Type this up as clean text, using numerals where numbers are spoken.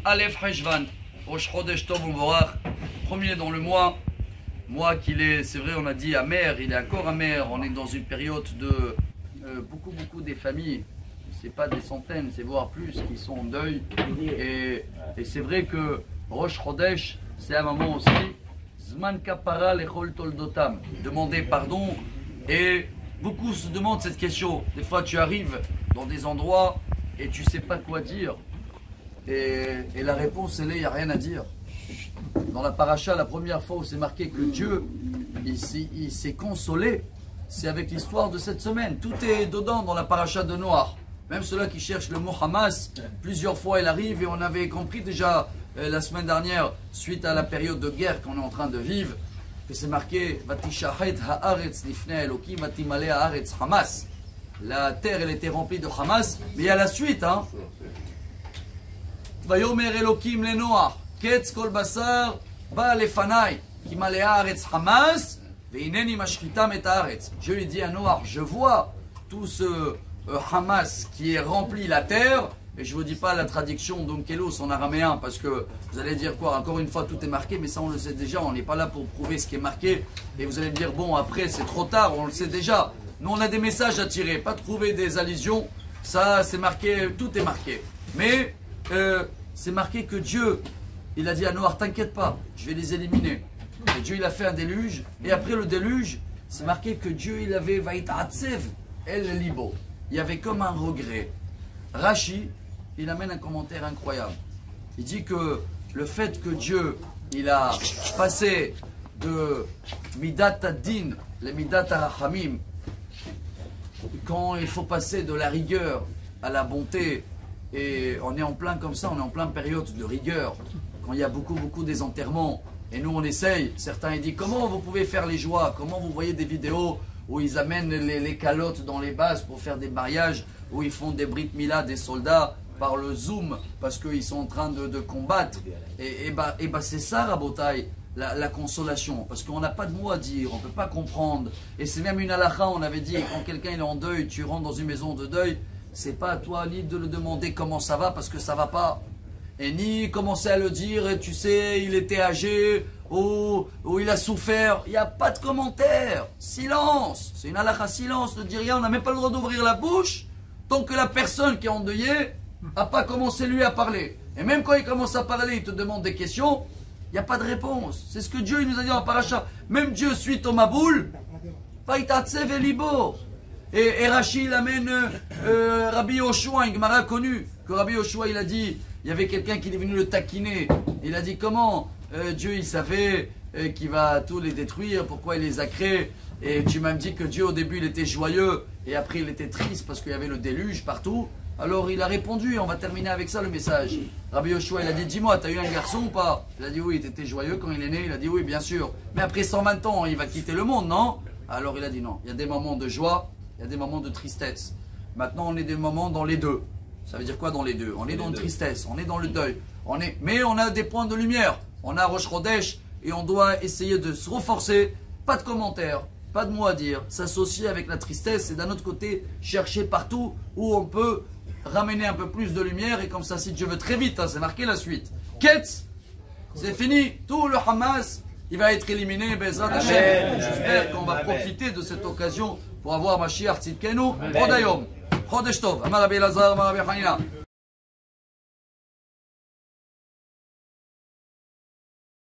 Aleph Heshvan, Rosh Chodesh Tov U'Mvorach, premier dans le mois qu'il est, c'est vrai, on a dit amer, il est encore amer. On est dans une période de beaucoup des familles, c'est pas des centaines, c'est voire plus, qui sont en deuil. Et c'est vrai que Rosh Chodesh, c'est un moment aussi, Zman Kapara Lechol Toldotam, demander pardon. Et beaucoup se demandent cette question. Des fois, tu arrives dans des endroits et tu sais pas quoi dire. Et la réponse, elle est, il n'y a rien à dire. Dans la paracha, la première fois où c'est marqué que Dieu, il s'est consolé, c'est avec l'histoire de cette semaine. Tout est dedans dans la paracha de Noach. Même ceux-là qui cherchent le mot Hamas, plusieurs fois il arrive, et on avait compris déjà la semaine dernière, suite à la période de guerre qu'on est en train de vivre, que c'est marqué Vatishahet haaretz lifnei Elokim vatimale haaretz Hamas. La terre, elle était remplie de Hamas, mais il y a la suite, hein. Vayomer Elokim le Noach, Ketz kol basar ba lefanai, ki male haaretz Hamas, veineni mashchitam et haaretz. Je lui dis à Noach, je vois tout ce Hamas qui est rempli la terre, et je ne vous dis pas la traduction d'Onkelos en araméen, parce que vous allez dire quoi, encore une fois tout est marqué, mais ça on le sait déjà, on n'est pas là pour prouver ce qui est marqué, et vous allez me dire bon après c'est trop tard, on le sait déjà. Nous on a des messages à tirer, pas trouver des allusions, ça c'est marqué, tout est marqué. Mais c'est marqué que Dieu, il a dit à Noach, t'inquiète pas, je vais les éliminer. Et Dieu il a fait un déluge, et après le déluge, c'est marqué que Dieu il avait Vaïta'atsev el libo. Il y avait comme un regret. Rashi, il amène un commentaire incroyable. Il dit que le fait que Dieu, il a passé de Midat ad-Din, les Midat ar-Rachamim, quand il faut passer de la rigueur à la bonté, et on est en plein comme ça, on est en plein période de rigueur, quand il y a beaucoup des enterrements, et nous on essaye, certains ils disent comment vous pouvez faire les joies, comment vous voyez des vidéos où ils amènent les calottes dans les bases pour faire des mariages, où ils font des brit mila des soldats par le zoom, parce qu'ils sont en train de combattre. Et bah c'est ça, Rabotai, la consolation, parce qu'on n'a pas de mots à dire, on ne peut pas comprendre. Et c'est même une halakha, on avait dit, quand quelqu'un est en deuil, tu rentres dans une maison de deuil, c'est pas à toi ni de le demander comment ça va, parce que ça va pas. Et ni commencer à le dire, et tu sais, il était âgé, ou il a souffert. Il n'y a pas de commentaire. Silence. C'est une halakha, silence, ne dis rien. On n'a même pas le droit d'ouvrir la bouche tant que la personne qui est endeuillée n'a pas commencé lui à parler. Et même quand il commence à parler, il te demande des questions, il n'y a pas de réponse. C'est ce que Dieu il nous a dit en paracha. Même Dieu suite au Maboul, Vaïtatsev et Libo. Et Rashi il amène Rabbi Yoshua, une Gemara connue, que Rabbi Yoshua il a dit, il y avait quelqu'un qui est venu le taquiner. Il a dit comment Dieu il savait qu'il va tous les détruire, pourquoi il les a créés. Et tu m'as dit que Dieu au début il était joyeux et après il était triste parce qu'il y avait le déluge partout. Alors il a répondu, on va terminer avec ça le message. Rabbi Yoshua il a dit dis-moi, t'as eu un garçon ou pas? Il a dit oui, il était joyeux quand il est né. Il a dit oui, bien sûr. Mais après 120 ans, il va quitter le monde, non? Alors il a dit non, il y a des moments de joie, il y a des moments de tristesse. Maintenant on est des moments dans les deux. Ça veut dire quoi dans les deux? On est dans une tristesse, on est dans le deuil. Mais on a des points de lumière. On a Rosh Chodesh et on doit essayer de se renforcer. Pas de commentaires, pas de mots à dire. S'associer avec la tristesse et d'un autre côté, chercher partout où on peut ramener un peu plus de lumière. Et comme ça, si Dieu veut très vite, hein, c'est marqué la suite. Ketz, c'est fini. Tout le Hamas, il va être éliminé. Bezrat Hashem. J'espère qu'on va profiter de cette occasion pour avoir Mashiach Tzidkenu. Rodayom. Chodesh Tov. Amar Rabbi Elazar, Amar Rabbi Hanina.